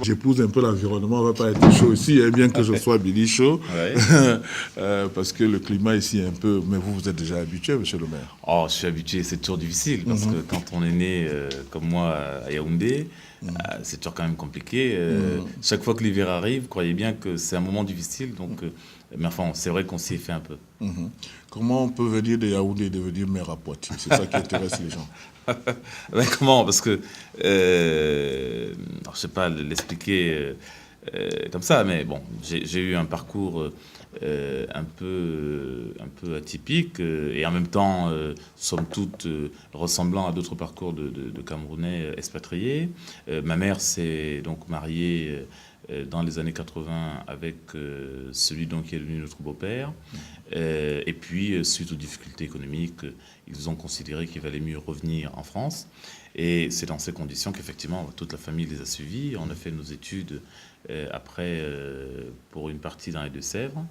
J'épouse un peu l'environnement, on ne va pas être chaud ici, bien que je sois Billy chaud, Ouais. parce que le climat ici est un peu... Mais vous êtes déjà habitué, monsieur le maire. Oh, je suis habitué, c'est toujours difficile parce que quand on est né comme moi à Yaoundé, c'est toujours quand même compliqué. Chaque fois que l'hiver arrive, croyez bien que c'est un moment difficile. Donc, mais enfin, c'est vrai qu'on s'y est fait un peu. Comment on peut venir de Yaoundé et devenir maire à Poitiers? C'est ça qui intéresse les gens. Ben, comment? Parce que, alors, je sais pas l'expliquer comme ça, mais bon, j'ai eu un parcours un peu atypique et en même temps, somme toute, ressemblant à d'autres parcours de Camerounais expatriés. Ma mère s'est donc mariée dans les années 80 avec celui donc qui est devenu notre beau-père. Et puis, suite aux difficultés économiques, ils ont considéré qu'il valait mieux revenir en France. Et c'est dans ces conditions qu'effectivement, toute la famille les a suivis. On a fait nos études après, pour une partie dans les Deux-Sèvres.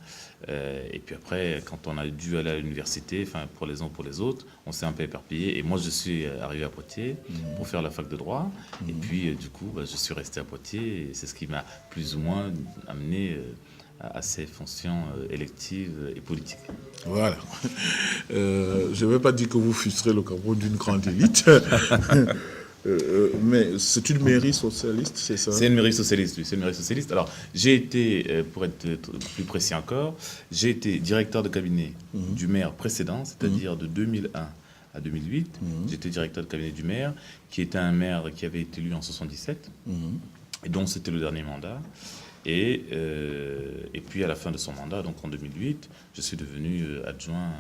Et puis après, quand on a dû aller à l'université, enfin pour les uns ou pour les autres, on s'est un peu éparpillé. Et moi, je suis arrivé à Poitiers pour faire la fac de droit. Et puis, du coup, je suis resté à Poitiers. Et c'est ce qui m'a plus ou moins amené à ces fonctions électives et politiques. Voilà. Je ne vais pas dire que vous fusterez le Cameroun d'une grande élite, mais c'est une mairie socialiste, c'est ça? C'est une mairie socialiste, oui, c'est une mairie socialiste. Alors, j'ai été, pour être plus précis encore, j'ai été directeur de cabinet du maire précédent, c'est-à-dire de 2001 à 2008. J'étais directeur de cabinet du maire, qui était un maire qui avait été élu en 77, et dont c'était le dernier mandat. Et puis à la fin de son mandat, donc en 2008, je suis devenu adjoint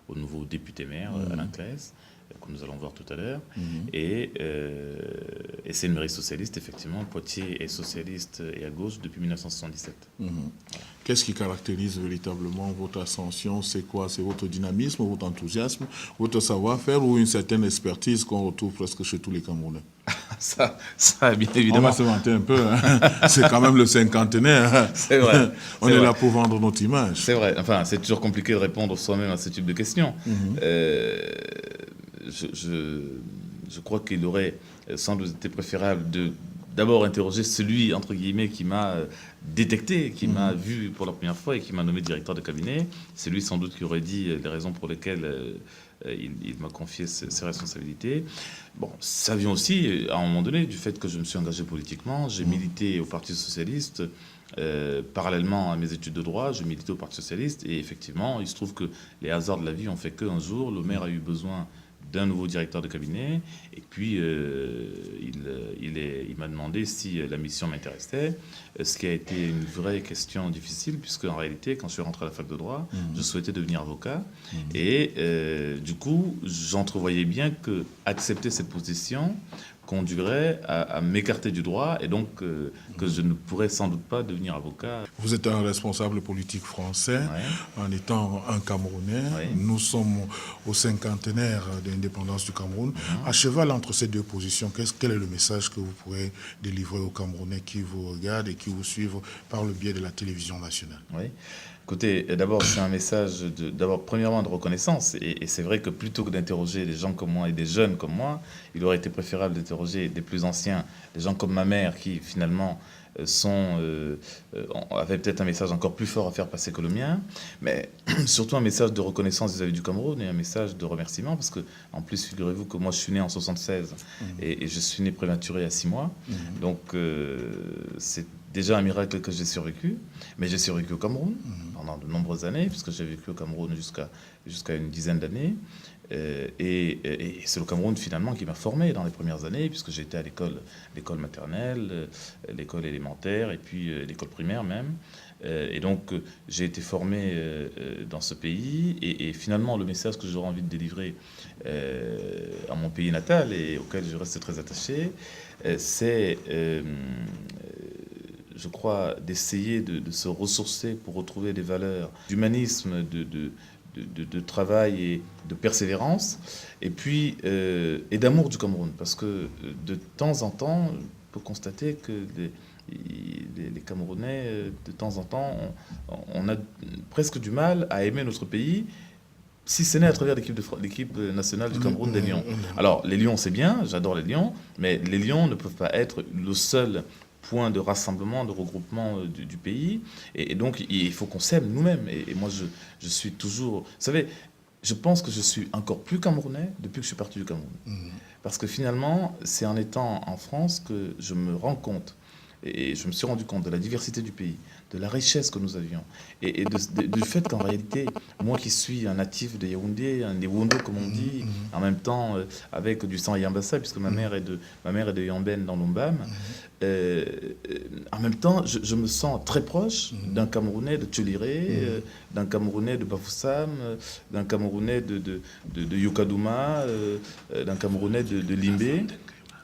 au nouveau député maire, Alain Claes, que nous allons voir tout à l'heure. Et c'est une mairie socialiste, effectivement. Poitiers est socialiste et à gauche depuis 1977. Qu'est-ce qui caractérise véritablement votre ascension? C'est quoi? C'est votre dynamisme, votre enthousiasme, votre savoir-faire ou une certaine expertise qu'on retrouve presque chez tous les Camerounais? Ça, bien On évidemment. va se vanter un peu, hein. C'est quand même le cinquantenaire. C'est vrai. On est là pour vendre notre image. C'est vrai. Enfin, c'est toujours compliqué de répondre soi-même à ce type de questions. Je crois qu'il aurait sans doute été préférable de d'abord interroger celui, entre guillemets, qui m'a détecté, qui m'a vu pour la première fois et qui m'a nommé directeur de cabinet. C'est lui sans doute qui aurait dit les raisons pour lesquelles il m'a confié ses responsabilités. Bon, ça vient aussi, à un moment donné, du fait que je me suis engagé politiquement. J'ai milité au Parti socialiste. Parallèlement à mes études de droit, je militais au Parti socialiste. Et effectivement, il se trouve que les hasards de la vie ont fait qu'un jour, le maire a eu besoin d'un nouveau directeur de cabinet. Et puis, il m'a demandé si la mission m'intéressait, ce qui a été une vraie question difficile, puisque en réalité, quand je suis rentré à la fac de droit, je souhaitais devenir avocat. Et du coup, j'entrevoyais bien que accepter cette position conduirait à m'écarter du droit et donc que je ne pourrais sans doute pas devenir avocat. Vous êtes un responsable politique français, en étant un Camerounais. Nous sommes au cinquantenaire de l'indépendance du Cameroun. À cheval entre ces deux positions, quel est le message que vous pourrez délivrer aux Camerounais qui vous regardent et qui vous suivent par le biais de la télévision nationale? Écoutez, d'abord, c'est un message, d'abord, premièrement, de reconnaissance. Et c'est vrai que plutôt que d'interroger des gens comme moi et des jeunes comme moi, il aurait été préférable d'interroger des plus anciens, des gens comme ma mère qui, finalement, avaient peut-être un message encore plus fort à faire passer que le mien. Mais surtout un message de reconnaissance vis-à-vis du Cameroun et un message de remerciement. Parce que, en plus, figurez-vous que moi, je suis né en 76 et je suis né prématuré à 6 mois. Donc, c'est déjà un miracle que j'ai survécu, mais j'ai survécu au Cameroun pendant de nombreuses années, puisque j'ai vécu au Cameroun jusqu'à une dizaine d'années. Et c'est le Cameroun finalement qui m'a formé dans les premières années, puisque j'étais à l'école maternelle, l'école élémentaire et puis l'école primaire même. Et donc j'ai été formé dans ce pays. Et finalement le message que j'aurais envie de délivrer à mon pays natal et auquel je reste très attaché, c'est je crois, d'essayer de se ressourcer pour retrouver des valeurs d'humanisme, de travail et de persévérance, et puis et d'amour du Cameroun, parce que de temps en temps, on peut constater que les Camerounais, de temps en temps, on a presque du mal à aimer notre pays, si ce n'est à travers l'équipe nationale du Cameroun des Lions. Alors, les Lions, c'est bien, j'adore les Lions, mais les Lions ne peuvent pas être le seul point de rassemblement, de regroupement du pays. Et donc, il faut qu'on s'aime nous-mêmes. Et moi, je suis toujours... Vous savez, je pense que je suis encore plus camerounais depuis que je suis parti du Cameroun. Parce que finalement, c'est en étant en France que je me rends compte, et je me suis rendu compte de la diversité du pays, de la richesse que nous avions, et du fait qu'en réalité, moi qui suis un natif de Yaoundé, un Ewondo comme on dit, en même temps avec du sang Yambassa, puisque ma mère est de Yamben dans l'Ombam, en même temps, je me sens très proche d'un Camerounais de Tcholiré, d'un Camerounais de Bafoussam, d'un Camerounais de Yukadouma, d'un Camerounais de Limbé.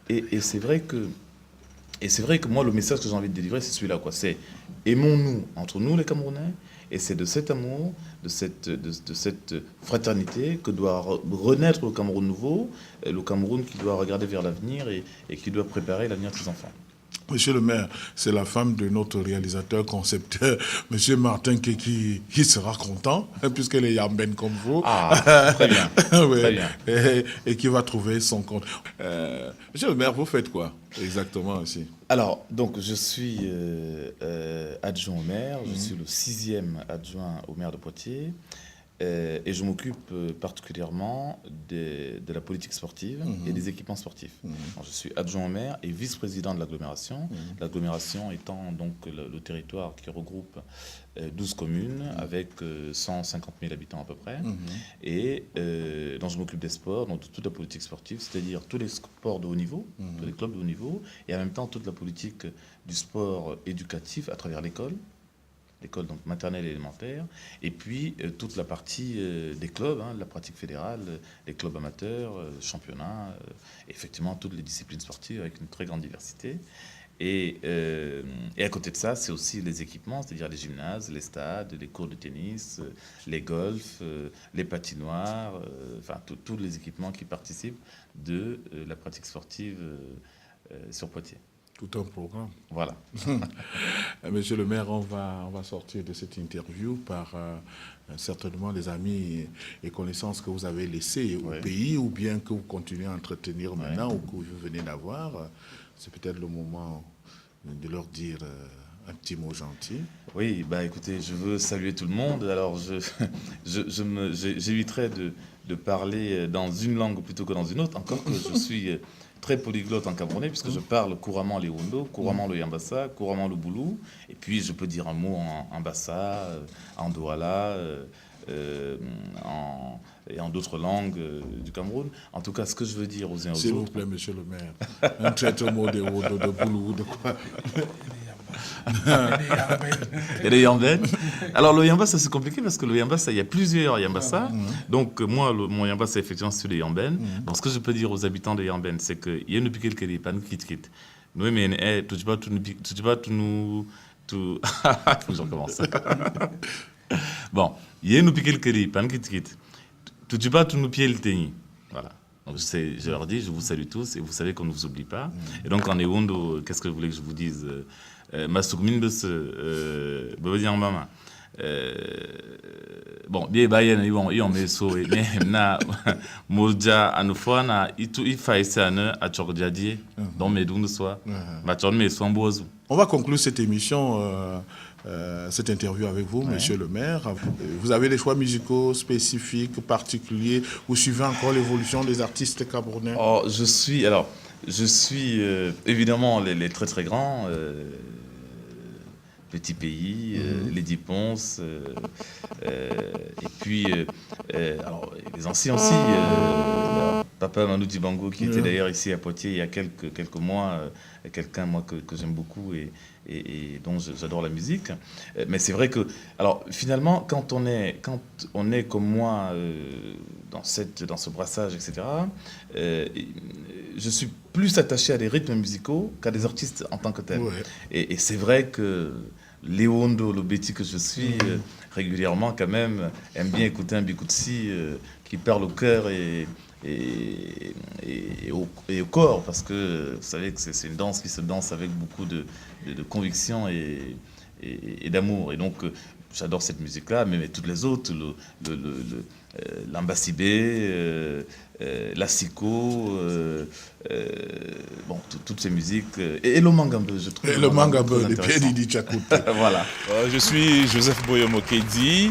Et c'est vrai que moi, le message que j'ai envie de délivrer, c'est celui-là, quoi. C'est aimons-nous entre nous, les Camerounais, et c'est de cet amour, de cette fraternité que doit renaître le Cameroun nouveau, le Cameroun qui doit regarder vers l'avenir et qui doit préparer l'avenir de ses enfants. Monsieur le maire, c'est la femme de notre réalisateur, concepteur, monsieur Martin, qui sera content, puisqu'elle est Yamben comme vous. Ah, très bien. Oui, Très bien. et qui va trouver son compte. Monsieur le maire, vous faites quoi exactement ici? Alors, donc, je suis adjoint au maire, je suis le 6e adjoint au maire de Poitiers. Et je m'occupe particulièrement de la politique sportive et des équipements sportifs. Alors, je suis adjoint au maire et vice-président de l'agglomération. L'agglomération étant donc le territoire qui regroupe 12 communes avec 150 000 habitants à peu près. Et donc je m'occupe des sports, donc de toute la politique sportive, c'est-à-dire tous les sports de haut niveau, tous les clubs de haut niveau, et en même temps toute la politique du sport éducatif à travers l'école donc maternelle et élémentaire, et puis toute la partie des clubs, la pratique fédérale, les clubs amateurs, championnats, effectivement toutes les disciplines sportives avec une très grande diversité. Et à côté de ça, c'est aussi les équipements, c'est-à-dire les gymnases, les stades, les cours de tennis, les golfs, les patinoires, enfin tous les équipements qui participent de la pratique sportive sur Poitiers. Tout un programme. Voilà. Monsieur le maire, on va sortir de cette interview par certainement les amis et connaissances que vous avez laissés au pays, ou bien que vous continuez à entretenir maintenant, ou que vous venez d'avoir. C'est peut-être le moment de leur dire un petit mot gentil. Oui, bah écoutez, je veux saluer tout le monde. Alors, j'éviterai de parler dans une langue plutôt que dans une autre, encore que je suis très polyglotte en camerounais, puisque je parle couramment le Wondo, couramment le Yambassa, couramment le Boulou, et puis je peux dire un mot en Bassa, en Douala, et en d'autres langues du Cameroun. En tout cas, ce que je veux dire aux uns aux autres... S'il vous plaît, monsieur le maire, un traité mot de Wondo, de Boulou, de quoi? Et le Yamben. Alors le Yambassa, c'est compliqué parce que le Yambassa, il y a plusieurs Yambassa. Donc moi, mon Yambassa, effectivement, c'est le Yamben. Donc ce que je peux dire aux habitants de Yamben, c'est que il y a une piquette qui est pas nous quitte. Nous, mais tu vas tout nous, tout. Faut que je recommence. Bon, il y a une piquette qui est pas nous quitte. Tu vas tout nous pieds le tenir. Voilà. Donc je leur dis, je vous salue tous et vous savez qu'on ne vous oublie pas. Et donc en Ewondo, qu'est-ce que vous voulez que je vous dise? Masugmin bus bavadian mama bon bien bayen yon meso na moja anufana itu ifaisana a chordiadie dans medungu soa ma chon me sombozu. On va conclure cette émission, cette interview avec vous, monsieur le maire. Vous avez des choix musicaux spécifiques, particuliers? Vous suivez encore l'évolution des artistes camerounais? Oh, je suis évidemment les très très grands. Petit Pays, Lady Ponce, et puis alors, les anciens aussi, Papa Manu Dibango qui était d'ailleurs ici à Poitiers il y a quelques mois, quelqu'un moi que j'aime beaucoup et dont j'adore la musique. Mais c'est vrai que, alors finalement, quand on est comme moi dans ce brassage, etc., je suis plus attaché à des rythmes musicaux qu'à des artistes en tant que tels. Et c'est vrai que Léondo, le Betty que je suis, régulièrement quand même, aime bien écouter un Bikoutsi qui parle au cœur et au corps, parce que vous savez que c'est une danse qui se danse avec beaucoup de conviction et d'amour. Et donc, j'adore cette musique-là, mais toutes les autres, l'Ambacibé, la Siko, bon, toutes ces musiques, et le Mangambeu, je trouve. Et le Mangambeu, les pieds d'Idi Tchakoute. Voilà. Je suis Joseph Boyomokedi,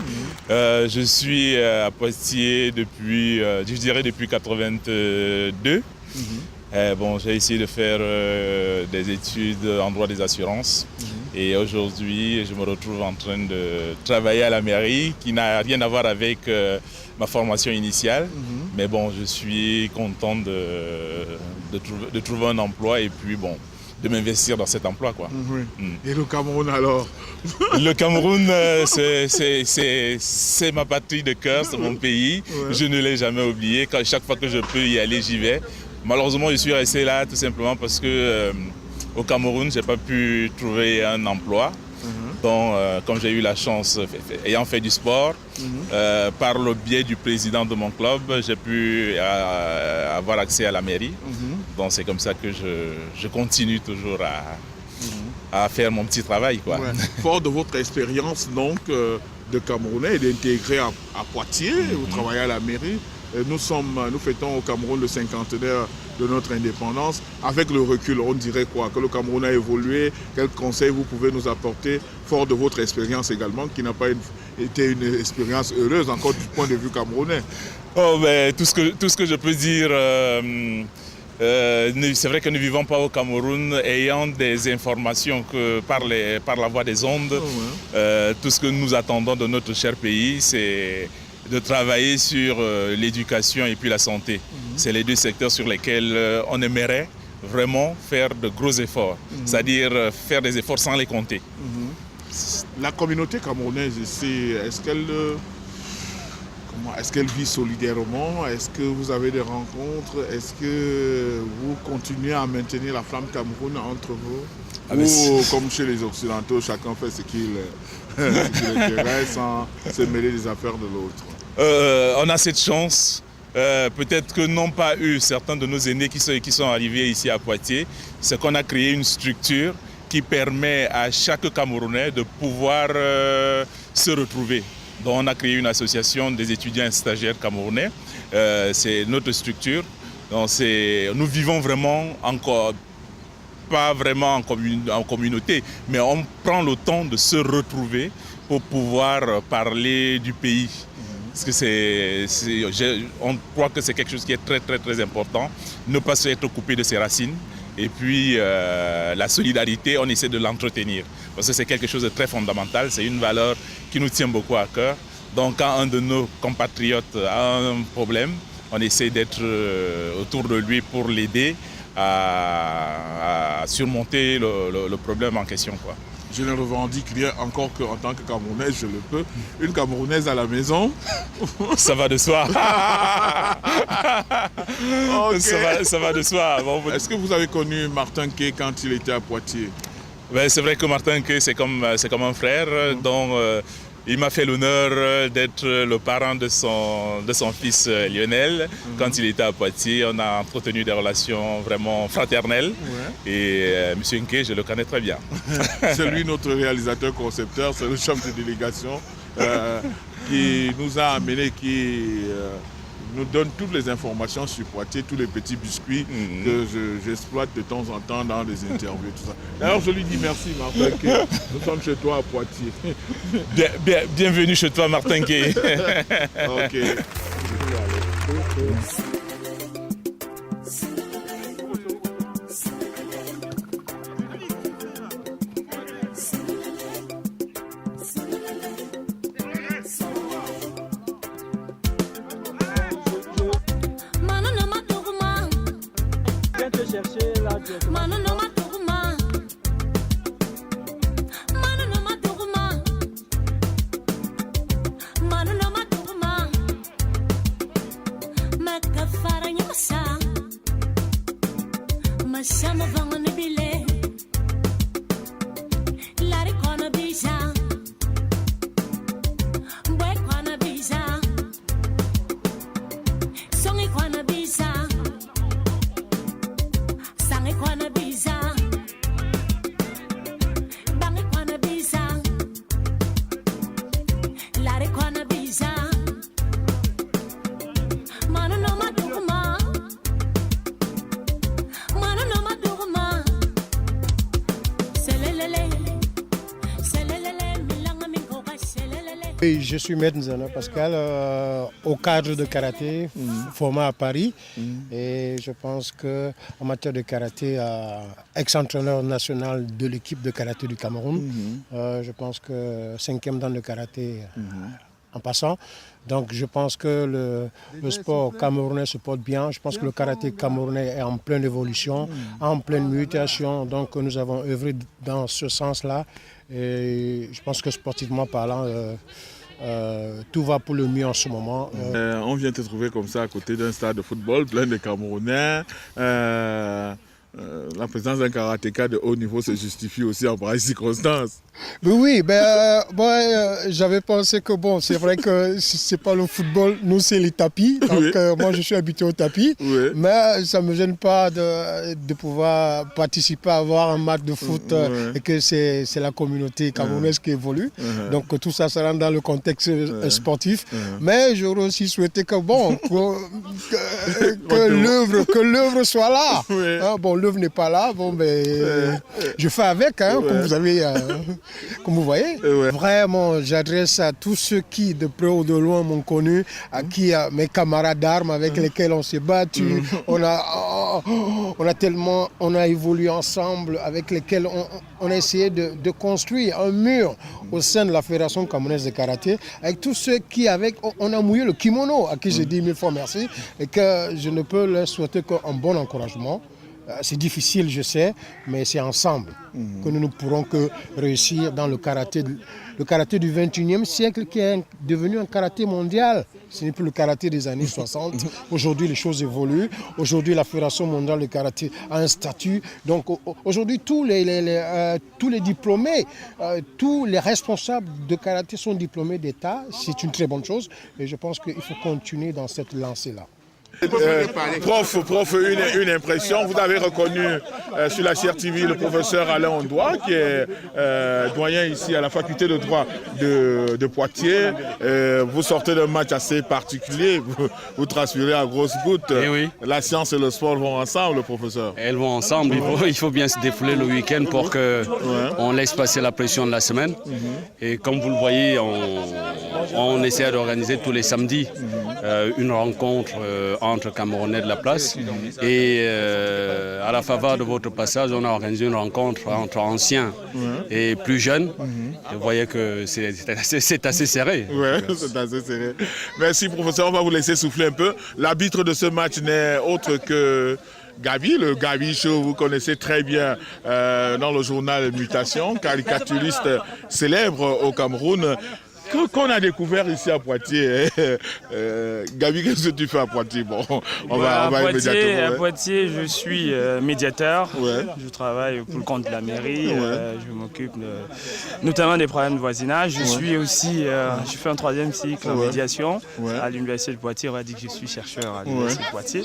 je suis à Poitiers depuis, je dirais depuis 82. Bon, j'ai essayé de faire des études en droit des assurances et aujourd'hui je me retrouve en train de travailler à la mairie qui n'a rien à voir avec ma formation initiale, mais bon, je suis content de trouver un emploi et puis bon, de m'investir dans cet emploi, quoi. Et le Cameroun alors? Le Cameroun, c'est ma patrie de cœur, c'est mon pays. Je ne l'ai jamais oublié. Chaque fois que je peux y aller, j'y vais. Malheureusement, je suis resté là tout simplement parce que au Cameroun, j'ai pas pu trouver un emploi. Donc, comme j'ai eu la chance, ayant fait du sport, par le biais du président de mon club, j'ai pu avoir accès à la mairie. Donc, c'est comme ça que je continue toujours à faire mon petit travail, quoi. Fort de votre expérience donc de Camerounais et d'intégrer à Poitiers, vous travaillez à la mairie. Nous fêtons au Cameroun le 50aire de notre indépendance. Avec le recul, on dirait quoi? Que le Cameroun a évolué? Quels conseils vous pouvez nous apporter, fort de votre expérience également, qui n'a pas été une expérience heureuse encore du point de vue camerounais? Oh, ben, tout ce que je peux dire, c'est vrai que nous ne vivons pas au Cameroun ayant des informations que par la voie des ondes. Tout ce que nous attendons de notre cher pays, c'est de travailler sur l'éducation et puis la santé. C'est les deux secteurs sur lesquels on aimerait vraiment faire de gros efforts, c'est-à-dire faire des efforts sans les compter. La communauté camerounaise ici, est-ce qu'elle vit solidairement? Est-ce que vous avez des rencontres? Est-ce que vous continuez à maintenir la flamme Cameroun entre vous? Ou comme chez les Occidentaux, chacun fait ce qui l'intéresse sans se mêler des affaires de l'autre? On a cette chance. Peut-être que n'ont pas eu certains de nos aînés qui sont arrivés ici à Poitiers, c'est qu'on a créé une structure qui permet à chaque Camerounais de pouvoir se retrouver. Donc on a créé une association des étudiants et stagiaires camerounais. C'est notre structure. Donc nous vivons vraiment encore, pas vraiment en communauté, mais on prend le temps de se retrouver pour pouvoir parler du pays. Parce que on croit que c'est quelque chose qui est très très très important, ne pas se être coupé de ses racines. Et puis la solidarité, on essaie de l'entretenir. Parce que c'est quelque chose de très fondamental, c'est une valeur qui nous tient beaucoup à cœur. Donc quand un de nos compatriotes a un problème, on essaie d'être autour de lui pour l'aider à surmonter le problème en question, quoi. Je ne revendique rien encore qu'en tant que Camerounaise, je le peux. Une Camerounaise à la maison. Ça va de soi. Okay. Ça va de soi. Bon, est-ce que vous avez connu Martin Kay quand il était à Poitiers? Ben, c'est vrai que Martin Kay, c'est comme un frère. Donc, il m'a fait l'honneur d'être le parent de son fils Lionel. Quand il était à Poitiers, on a entretenu des relations vraiment fraternelles. Et M. Nkay, je le connais très bien. C'est lui notre réalisateur concepteur, c'est le chef de délégation qui nous a amenés, qui nous donne toutes les informations sur Poitiers, tous les petits biscuits que j'exploite de temps en temps dans les interviews. Tout ça. D'ailleurs, je lui dis merci, Martin Kay. Nous sommes chez toi à Poitiers. Bienvenue chez toi, Martin Kay. Ok. Oui, je suis Maître Nzana Pascal, au cadre de karaté, formé à Paris. Et je pense qu'en matière de karaté, ex-entraîneur national de l'équipe de karaté du Cameroun, je pense que 5e dan de karaté en passant. Donc je pense que le sport camerounais se porte bien. Je pense que le karaté camerounais est en pleine évolution, en pleine mutation. Donc nous avons œuvré dans ce sens-là. Et je pense que sportivement parlant, tout va pour le mieux en ce moment. On vient te trouver comme ça à côté d'un stade de football plein de Camerounais. La présence d'un karatéka de haut niveau se justifie aussi en pareille circonstance. Oui, j'avais pensé que bon, c'est vrai que c'est pas le football, nous c'est les tapis. Donc moi je suis habitué au tapis, mais ça me gêne pas de pouvoir participer à avoir un match de foot et que c'est la communauté camerounaise qui évolue. Donc tout ça rentre dans le contexte sportif. Mais j'aurais aussi souhaité que bon, que l'œuvre soit là. Bon, l'œuvre n'est pas là, bon, je fais avec, comme vous voyez. Vraiment, j'adresse à tous ceux qui, de près ou de loin, m'ont connu, à qui, mes camarades d'armes avec lesquels on s'est battu, on a évolué ensemble, avec lesquels on a essayé de construire un mur au sein de la Fédération camerounaise de karaté, avec tous ceux qui, on a mouillé le kimono, à qui j'ai dit 1000 fois merci, et que je ne peux leur souhaiter qu'un bon encouragement. C'est difficile, je sais, mais c'est ensemble que nous ne pourrons que réussir dans le karaté du 21e siècle qui est devenu un karaté mondial. Ce n'est plus le karaté des années 60. Aujourd'hui, les choses évoluent. Aujourd'hui, la Fédération mondiale de karaté a un statut. Donc aujourd'hui, tous les diplômés, tous les responsables de karaté sont diplômés d'État. C'est une très bonne chose et je pense qu'il faut continuer dans cette lancée-là. Prof, une impression. Vous avez reconnu sur la CRTV le professeur Alain Ondoa, qui est doyen ici à la faculté de droit de Poitiers. Vous sortez d'un match assez particulier, vous transpirez à grosses gouttes. Oui. La science et le sport vont ensemble, professeur. Elles vont ensemble. Il faut bien se défouler le week-end pour qu'on laisse passer la pression de la semaine. Et comme vous le voyez, on essaie d'organiser tous les samedis une rencontre entre Camerounais de la place. Et à la faveur de votre passage, on a organisé une rencontre entre anciens et plus jeunes. Vous voyez que c'est assez serré. Oui, c'est assez serré. Merci, professeur. On va vous laisser souffler un peu. L'arbitre de ce match n'est autre que Gabi, le Gabi Show, vous connaissez très bien dans le journal Mutation, caricaturiste célèbre au Cameroun. Qu'on a découvert ici à Poitiers. Gabi, qu'est-ce que tu fais à Poitiers? Bon, on va immédiatement. À Poitiers, je suis médiateur. Je travaille pour le compte de la mairie. Je m'occupe notamment des problèmes de voisinage. Je suis aussi, je fais un 3e cycle en médiation à l'Université de Poitiers. On va dire que je suis chercheur à l'Université de Poitiers.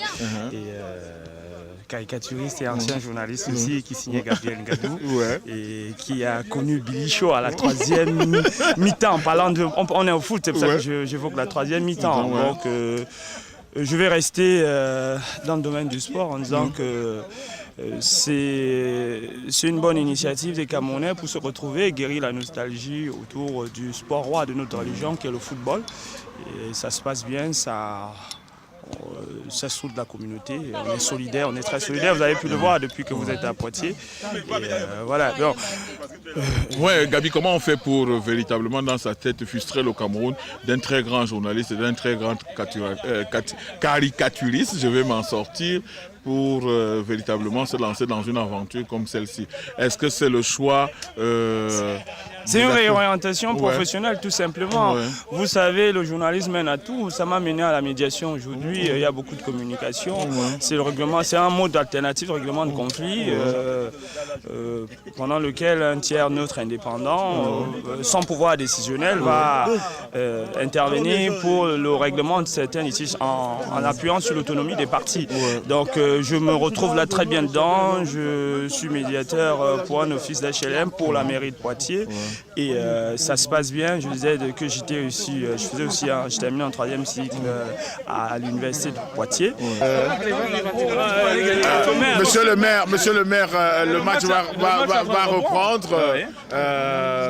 Caricaturiste et ancien journaliste aussi, qui signait Gabriel Ngadou et qui a connu Billy Shaw à la 3e mi-temps. On est au foot, c'est pour ça que j'évoque la 3e mi-temps. Donc je vais rester dans le domaine du sport en disant que c'est une bonne initiative des Camerounais pour se retrouver et guérir la nostalgie autour du sport roi de notre religion qui est le football. Et ça se passe bien, ça soude la communauté, on est solidaire, on est très solidaire, vous avez pu le voir depuis que vous êtes à Poitiers. Voilà. Gabi, comment on fait pour véritablement dans sa tête frustrer le Cameroun d'un très grand journaliste et d'un très grand caricaturiste, je vais m'en sortir, pour véritablement se lancer dans une aventure comme celle-ci? Est-ce que c'est le choix c'est une réorientation professionnelle, tout simplement. Vous savez, le journalisme mène à tout. Ça m'a mené à la médiation aujourd'hui. Il y a beaucoup de communication. C'est le règlement, c'est un mode alternatif, règlement de conflit, pendant lequel un tiers neutre indépendant, sans pouvoir décisionnel, va intervenir pour le règlement de certains litiges en appuyant sur l'autonomie des partis. Donc je me retrouve là très bien dedans. Je suis médiateur pour un office d'HLM pour la mairie de Poitiers. Et ça se passe bien. Je disais que j'étais aussi, j'ai terminé en 3e cycle à l'université de Poitiers. Monsieur le maire, le match va reprendre.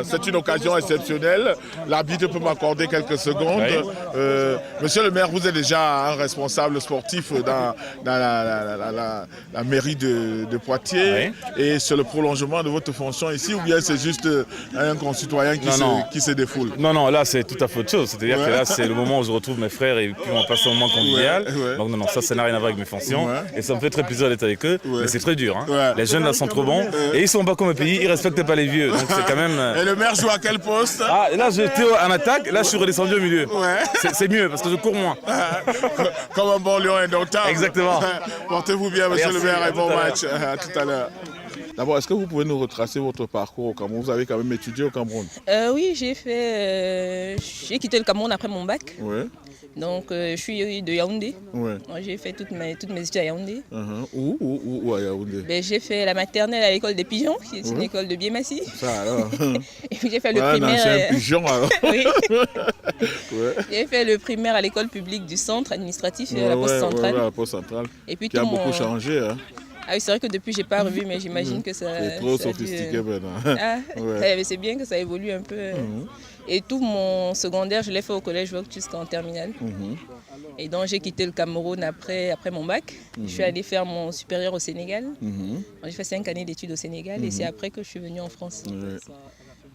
C'est une occasion exceptionnelle. L'arbitre peut m'accorder quelques secondes. Monsieur le maire, vous êtes déjà un responsable sportif dans la mairie de Poitiers. Et c'est le prolongement de votre fonction ici, ou bien c'est juste un concitoyen qui se défoule? Non, là c'est tout à fait autre chose. C'est-à-dire que là c'est le moment où je retrouve mes frères et puis on passe un moment convivial. Donc non, ça n'a rien à voir avec mes fonctions. Et ça me fait très plaisir d'être avec eux. Mais c'est très dur. Les jeunes là sont trop bons. Et ils sont pas comme le pays, ils respectent pas les vieux. Donc c'est quand même... Et le maire joue à quel poste? Là j'étais en attaque, là je suis redescendu au milieu. C'est mieux parce que je cours moins. Comme un bon lion indomptable. Exactement. Portez-vous bien, monsieur le maire, et bon match. À tout à l'heure. D'abord, est-ce que vous pouvez nous retracer votre parcours au Cameroun? Vous avez quand même étudié au Cameroun. Oui, j'ai quitté le Cameroun après mon bac. Ouais. Donc, je suis de Yaoundé. Ouais. J'ai fait toutes mes études à Yaoundé. Où à Yaoundé? J'ai fait la maternelle à l'école des pigeons, qui est une école de Biémassi. Ça alors. Et puis j'ai fait le primaire. Un pigeon alors. Oui. J'ai fait le primaire à l'école publique du centre administratif, à la poste centrale. La poste centrale. Et puis qui a beaucoup changé. Hein. Ah oui, c'est vrai que depuis, je n'ai pas revu, mais j'imagine que ça... C'est trop sophistiqué maintenant. C'est bien que ça évolue un peu. Et tout mon secondaire, je l'ai fait au collège Vogue jusqu'en terminale. Et donc, j'ai quitté le Cameroun après mon bac. Je suis allée faire mon supérieur au Sénégal. J'ai fait 5 années d'études au Sénégal et c'est après que je suis venue en France.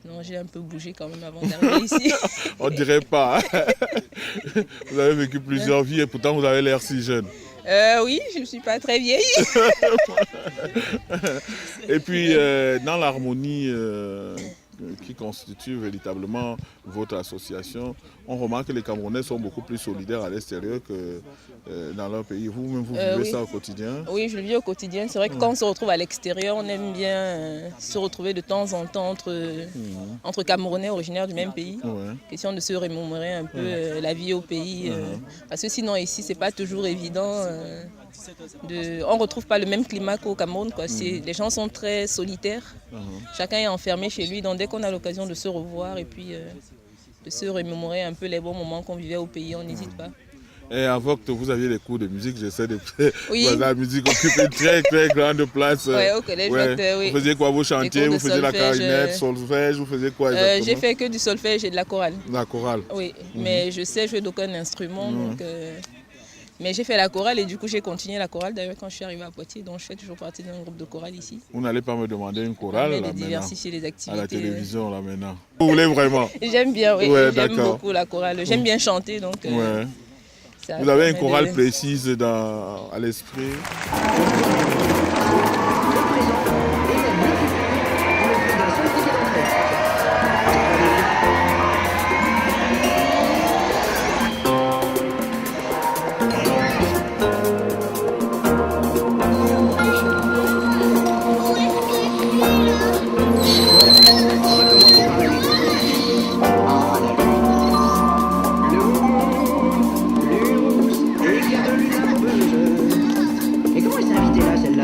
Non, j'ai un peu bougé quand même avant d'arriver ici. On ne dirait pas. Vous avez vécu plusieurs vies et pourtant vous avez l'air si jeune. Oui, je ne suis pas très vieille. Et puis, dans l'harmonie qui constitue véritablement votre association, on remarque que les Camerounais sont beaucoup plus solidaires à l'extérieur que dans leur pays. Vous-même, vous vivez ça au quotidien? Oui, je le vis au quotidien. C'est vrai que quand on se retrouve à l'extérieur, on aime bien se retrouver de temps en temps entre Camerounais originaires du même pays. Question de se remémorer un peu la vie au pays. Parce que sinon, ici, ce n'est pas toujours évident. On ne retrouve pas le même climat qu'au Cameroun. Les gens sont très solitaires. Chacun est enfermé chez lui. Donc dès qu'on a l'occasion de se revoir et puis de se remémorer un peu les bons moments qu'on vivait au pays, on n'hésite pas. Et avant que vous aviez des cours de musique, j'essaie de... La musique occupe une très très grande place. Oui, au collège. Oui. Vous faisiez quoi? Vous chantiez, vous faisiez la clarinette, solfège, vous faisiez quoi exactement? J'ai fait que du solfège et de la chorale. La chorale? Oui, mais je sais jouer d'aucun instrument. Donc, mais j'ai fait la chorale et du coup j'ai continué la chorale d'ailleurs quand je suis arrivée à Poitiers, donc je fais toujours partie d'un groupe de chorale ici. Vous n'allez pas me demander une chorale là, diversifier les activités. À la télévision là maintenant. Vous voulez vraiment? J'aime bien, oui, j'aime beaucoup la chorale. J'aime bien chanter donc. Vous avez une chorale précise à l'esprit? Et comment elle s'est invitée là, celle-là?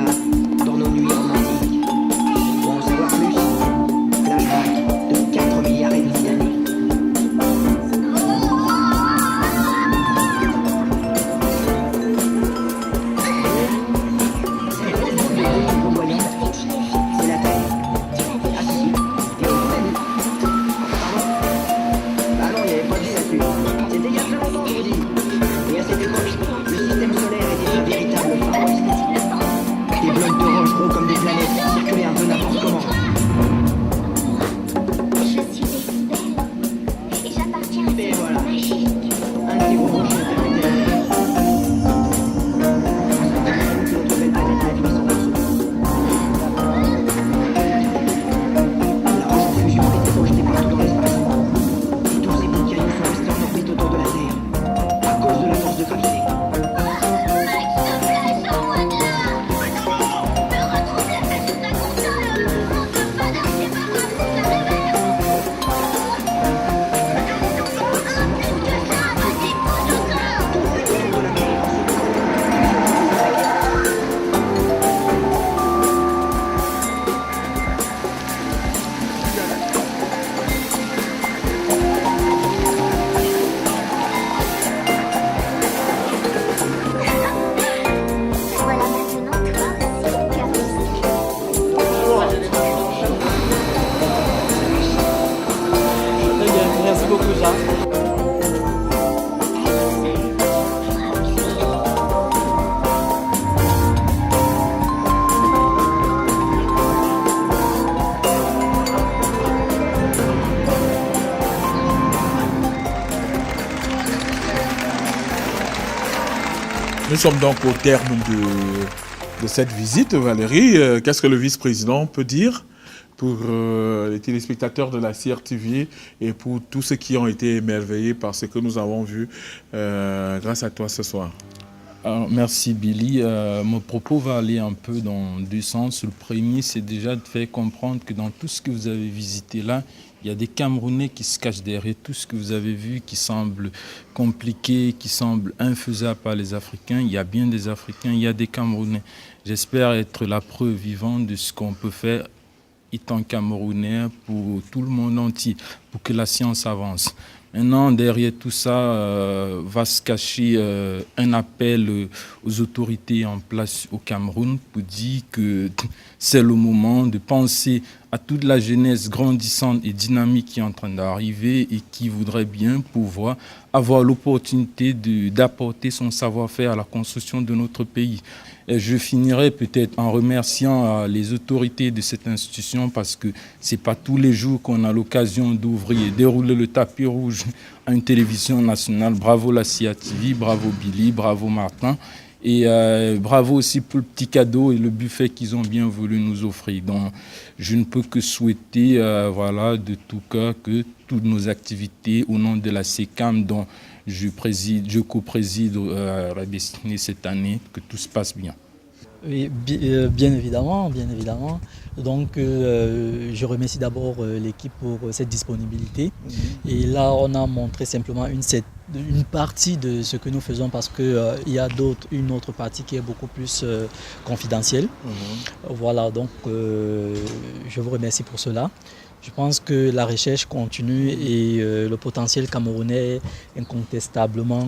là. Nous sommes donc au terme de cette visite, Valérie. Qu'est-ce que le vice-président peut dire pour les téléspectateurs de la CRTV et pour tous ceux qui ont été émerveillés par ce que nous avons vu grâce à toi ce soir? Merci Billy. Mon propos va aller un peu dans deux sens. Le premier, c'est déjà de faire comprendre que dans tout ce que vous avez visité là, il y a des Camerounais qui se cachent derrière tout ce que vous avez vu, qui semble compliqué, qui semble infaisable par les Africains. Il y a bien des Africains, il y a des Camerounais. J'espère être la preuve vivante de ce qu'on peut faire étant Camerounais pour tout le monde entier, pour que la science avance. Maintenant, derrière tout ça, va se cacher un appel aux autorités en place au Cameroun pour dire que c'est le moment de penser à toute la jeunesse grandissante et dynamique qui est en train d'arriver et qui voudrait bien pouvoir avoir l'opportunité d'apporter son savoir-faire à la construction de notre pays. Et je finirai peut-être en remerciant les autorités de cette institution parce que ce n'est pas tous les jours qu'on a l'occasion d'ouvrir et dérouler le tapis rouge à une télévision nationale. Bravo la CRTV, bravo Billy, bravo Martin. Et bravo aussi pour le petit cadeau et le buffet qu'ils ont bien voulu nous offrir. Donc, je ne peux que souhaiter de tout cœur que toutes nos activités au nom de la SECAM dont je co-préside la destinée cette année, que tout se passe bien. Oui, bien évidemment. Donc, je remercie d'abord l'équipe pour cette disponibilité. Et là, on a montré simplement une partie de ce que nous faisons parce qu'il y a une autre partie qui est beaucoup plus confidentielle. Voilà, donc je vous remercie pour cela. Je pense que la recherche continue et le potentiel camerounais est incontestablement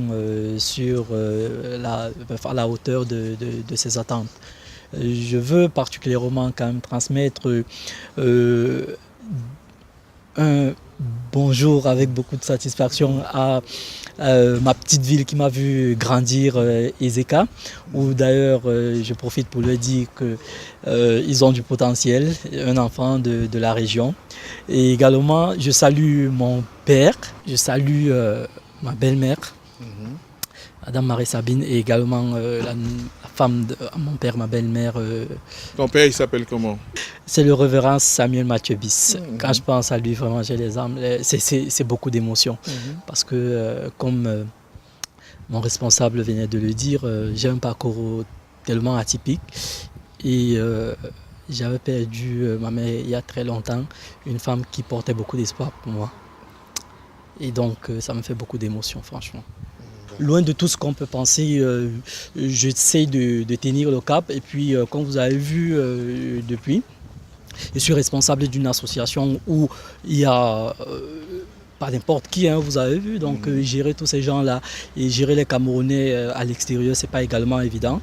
sur la hauteur de ses attentes. Je veux particulièrement quand même transmettre un bonjour avec beaucoup de satisfaction à ma petite ville qui m'a vu grandir, Ezeka, où d'ailleurs je profite pour leur dire qu'ils ont du potentiel, un enfant de la région. Et également, je salue mon père, je salue ma belle-mère, Madame Marie-Sabine, et également la femme de mon père, ma belle-mère. Ton père, il s'appelle comment? C'est le révérend Samuel Mathieu Bis. Quand je pense à lui, vraiment, j'ai les âmes. C'est beaucoup d'émotions. Parce que, comme mon responsable venait de le dire, j'ai un parcours tellement atypique. Et j'avais perdu ma mère il y a très longtemps, une femme qui portait beaucoup d'espoir pour moi. Et donc, ça me fait beaucoup d'émotions, franchement. Loin de tout ce qu'on peut penser, j'essaie de tenir le cap. Et puis, comme vous avez vu depuis, je suis responsable d'une association où il y a pas n'importe qui, vous avez vu. Donc, gérer tous ces gens-là et gérer les Camerounais à l'extérieur, ce n'est pas également évident.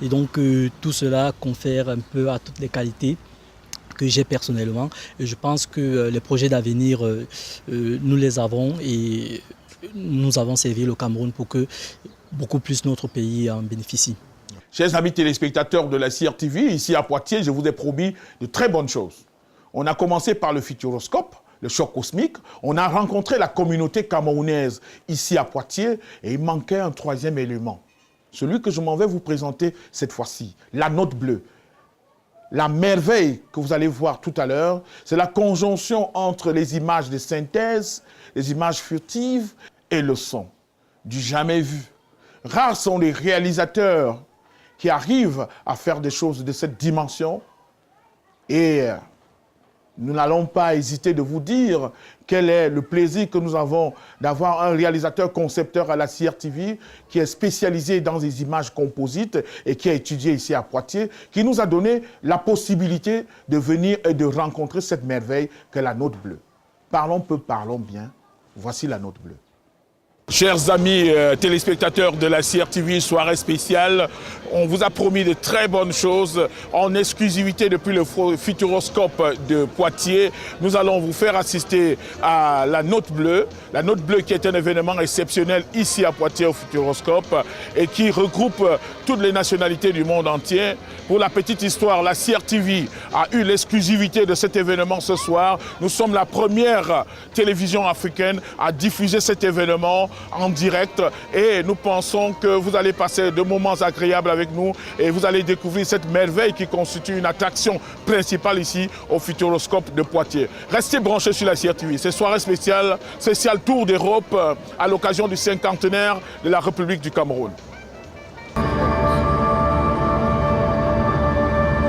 Et donc, tout cela confère un peu à toutes les qualités que j'ai personnellement. Et je pense que les projets d'avenir, nous les avons et nous avons servi le Cameroun pour que beaucoup plus notre pays en bénéficie. Chers amis téléspectateurs de la CRTV, ici à Poitiers, je vous ai promis de très bonnes choses. On a commencé par le Futuroscope, le choc cosmique. On a rencontré la communauté camerounaise ici à Poitiers et il manquait un troisième élément. Celui que je m'en vais vous présenter cette fois-ci, la note bleue. La merveille que vous allez voir tout à l'heure, c'est la conjonction entre les images de synthèse, les images furtives et le son, du jamais vu. Rares sont les réalisateurs qui arrivent à faire des choses de cette dimension. Et nous n'allons pas hésiter de vous dire quel est le plaisir que nous avons d'avoir un réalisateur concepteur à la CRTV qui est spécialisé dans les images composites et qui a étudié ici à Poitiers, qui nous a donné la possibilité de venir et de rencontrer cette merveille qu'est la note bleue. Parlons peu, parlons bien. Voici la note bleue. Chers amis téléspectateurs de la CRTV, soirée spéciale, on vous a promis de très bonnes choses en exclusivité depuis le Futuroscope de Poitiers. Nous allons vous faire assister à la Note Bleue. La Note Bleue qui est un événement exceptionnel ici à Poitiers au Futuroscope et qui regroupe toutes les nationalités du monde entier. Pour la petite histoire, la CRTV a eu l'exclusivité de cet événement ce soir. Nous sommes la première télévision africaine à diffuser cet événement en direct et nous pensons que vous allez passer de moments agréables avec nous et vous allez découvrir cette merveille qui constitue une attraction principale ici au Futuroscope de Poitiers. Restez branchés sur la CRTV. C'est soirée spéciale Tour d'Europe à l'occasion du 50e de la République du Cameroun. C'est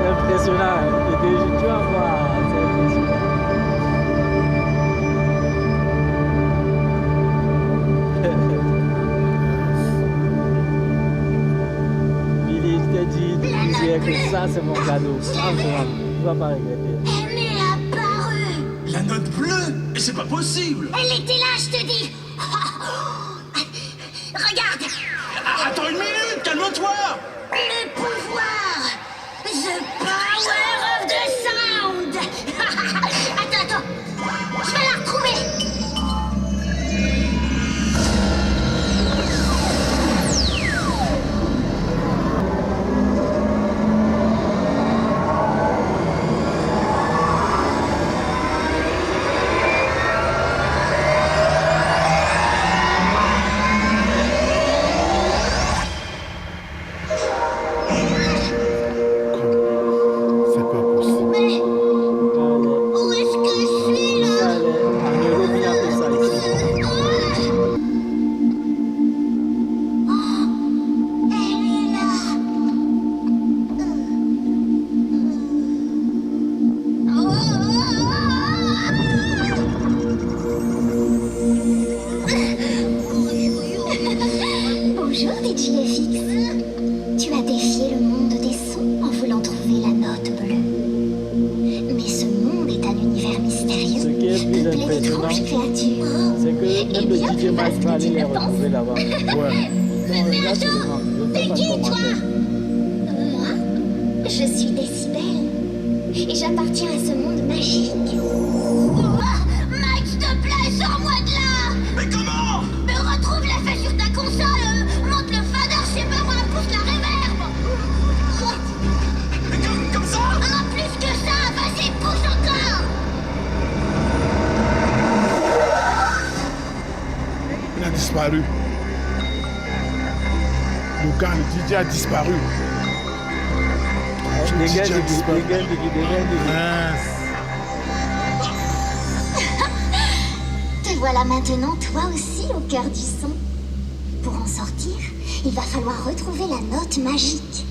impressionnant. Tu vas voir, c'est impressionnant. Billy, je t'ai dit, tu disais que ça c'est mon cadeau. Tu vas pas regretter. Elle est apparue. La Note Bleue? Mais c'est pas possible. Elle était là, je te dis. Regarde. Attends une minute, calme-toi. Le pouvoir. The power of the sound. Attends. Je vais la retrouver. Disparu. Le gars, le DJ a disparu. Les gars, Te voilà maintenant, toi aussi, au cœur du son. Pour en sortir, il va falloir retrouver la note magique.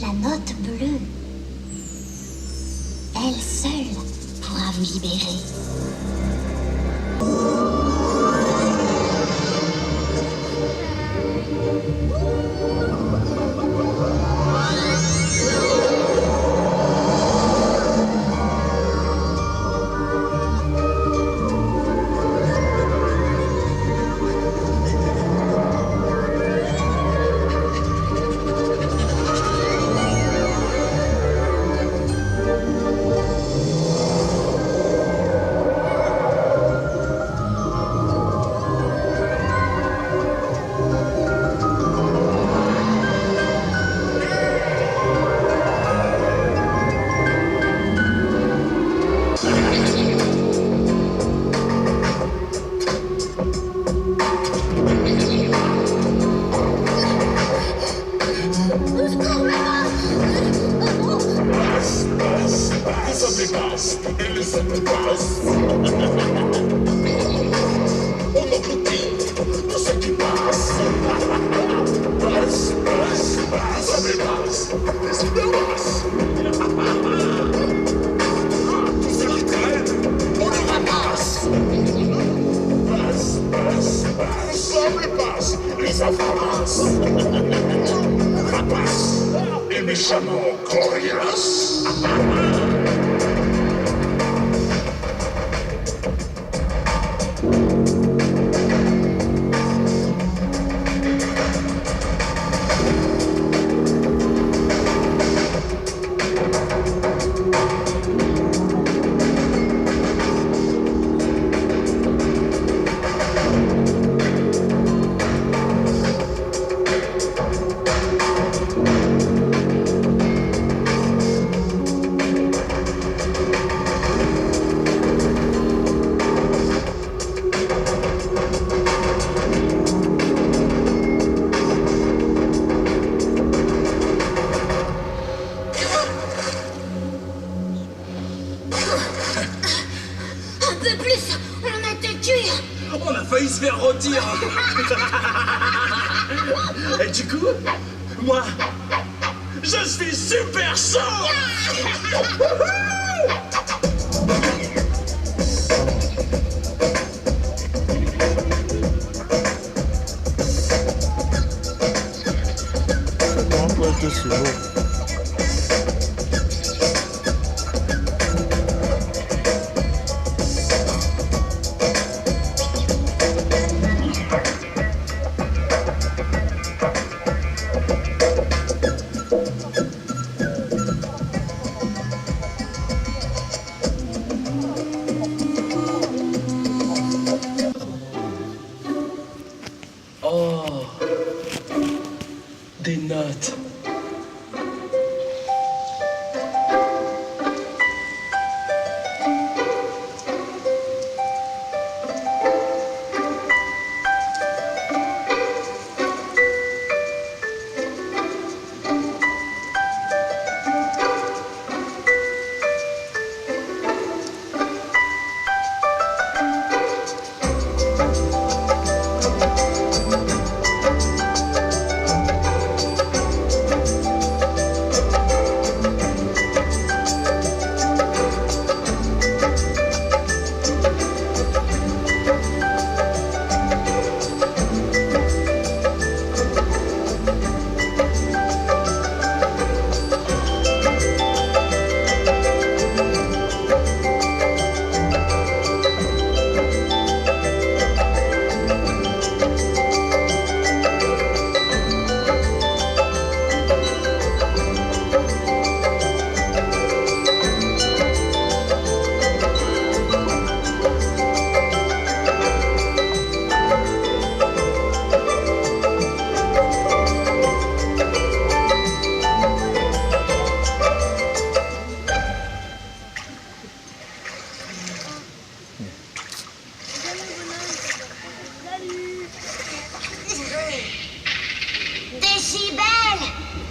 La note bleue. Elle seule pourra vous libérer. peu plus, on a été cuit. On a failli se faire rôtir. Et du coup, moi, je suis super chaud. Oh, des notes.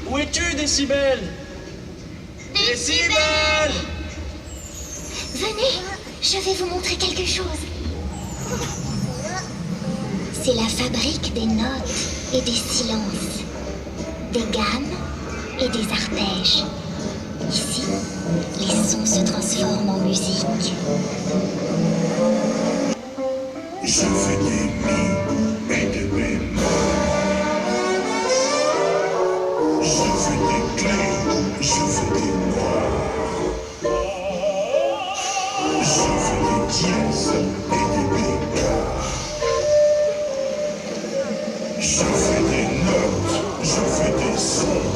Où es-tu, Décibel? Décibel! Venez, je vais vous montrer quelque chose. C'est la fabrique des notes et des silences, des gammes et des arpèges. Ici, les sons se transforment en musique. Je fais des mi et des bémols. Je fais des clés, je fais des noirs. Je fais des dièses et des bécards. Je fais des notes, je fais des sons.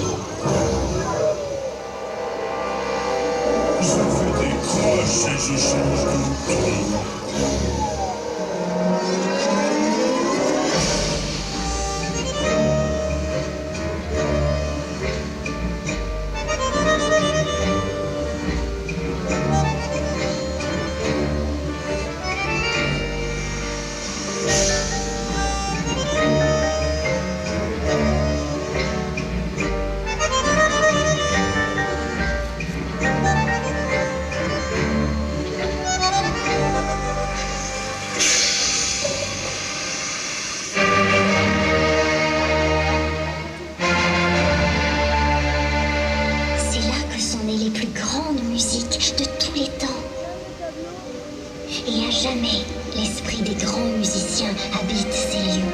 Je fais des croches et je change de ton. Les plus grandes musiques de tous les temps. Et à jamais, l'esprit des grands musiciens habite ces lieux.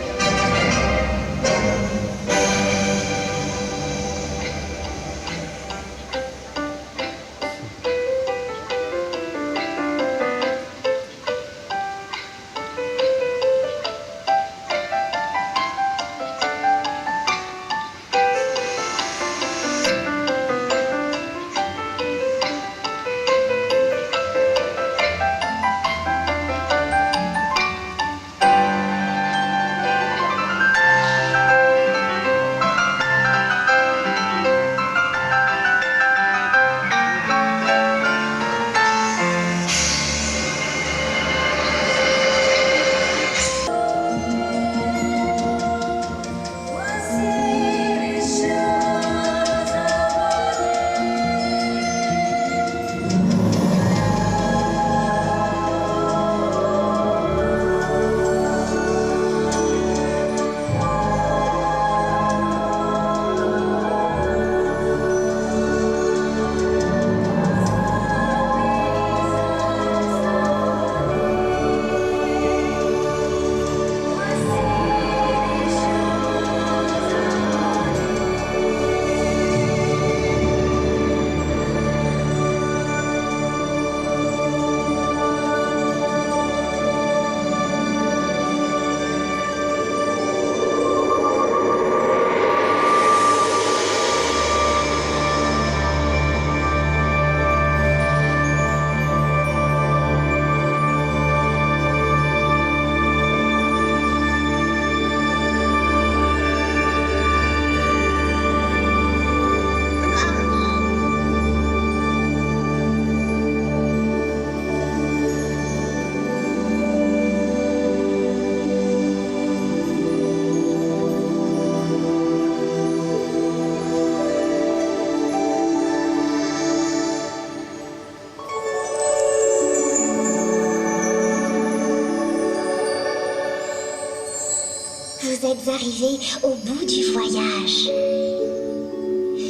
vous êtes arrivés au bout du voyage.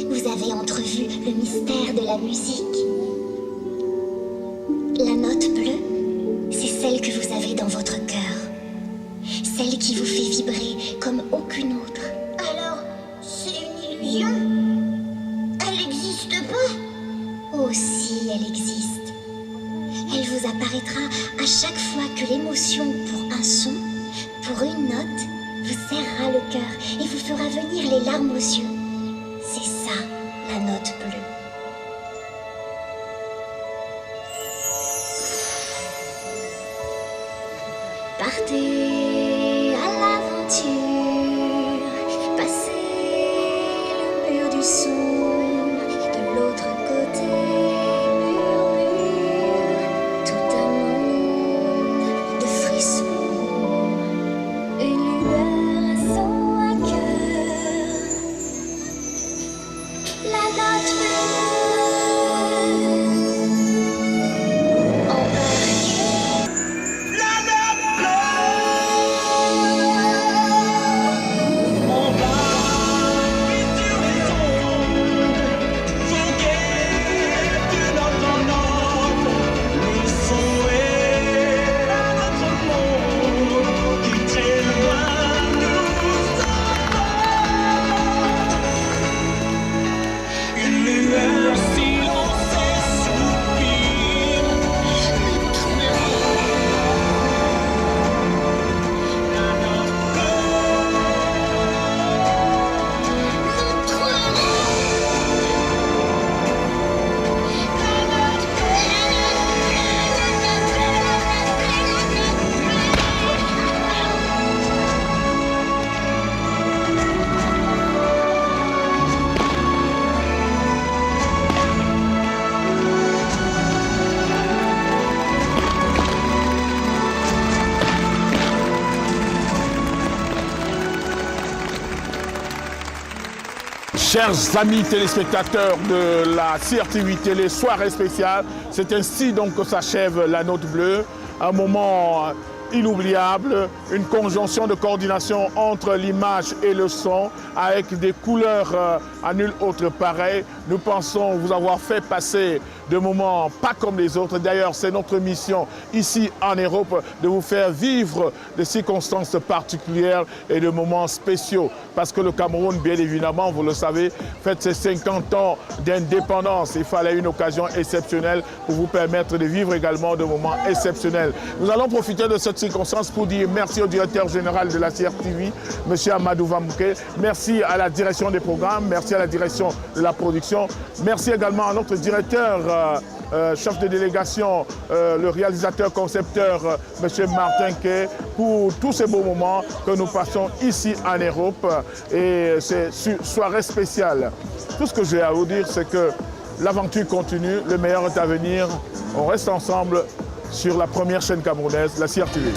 Vous avez entrevu le mystère de la musique. La note bleue, c'est celle que vous avez dans votre cœur. Celle qui vous fait vibrer comme aucune autre. Alors, c'est une illusion? Elle n'existe pas? Oh si, elle existe. Elle vous apparaîtra à chaque fois que l'émotion pour un son, pour une note, vous serrera le cœur et vous fera venir les larmes aux yeux. C'est ça, la note bleue. Partez à l'aventure, passez le mur du son, de l'autre côté murmure tout un monde de frissons, une lueur, un son, un cœur, la note bleue. Chers amis téléspectateurs de la CRTV Télé, soirée spéciale, c'est ainsi donc que s'achève la note bleue, un moment inoubliable, une conjonction de coordination entre l'image et le son, avec des couleurs à nul autre pareil. Nous pensons vous avoir fait passer de moments pas comme les autres. D'ailleurs, c'est notre mission ici en Europe de vous faire vivre des circonstances particulières et de moments spéciaux. Parce que le Cameroun, bien évidemment, vous le savez, fête ses 50 ans d'indépendance. Il fallait une occasion exceptionnelle pour vous permettre de vivre également de moments exceptionnels. Nous allons profiter de cette circonstance pour dire merci au directeur général de la CRTV, M. Amadou Vamouké. Merci à la direction des programmes, merci à la direction de la production. Merci également à notre directeur, chef de délégation, le réalisateur concepteur, M. Martin Kay, pour tous ces beaux moments que nous passons ici en Europe. Et c'est une soirée spéciale. Tout ce que j'ai à vous dire, c'est que l'aventure continue, le meilleur est à venir. On reste ensemble sur la première chaîne camerounaise, la CRTV.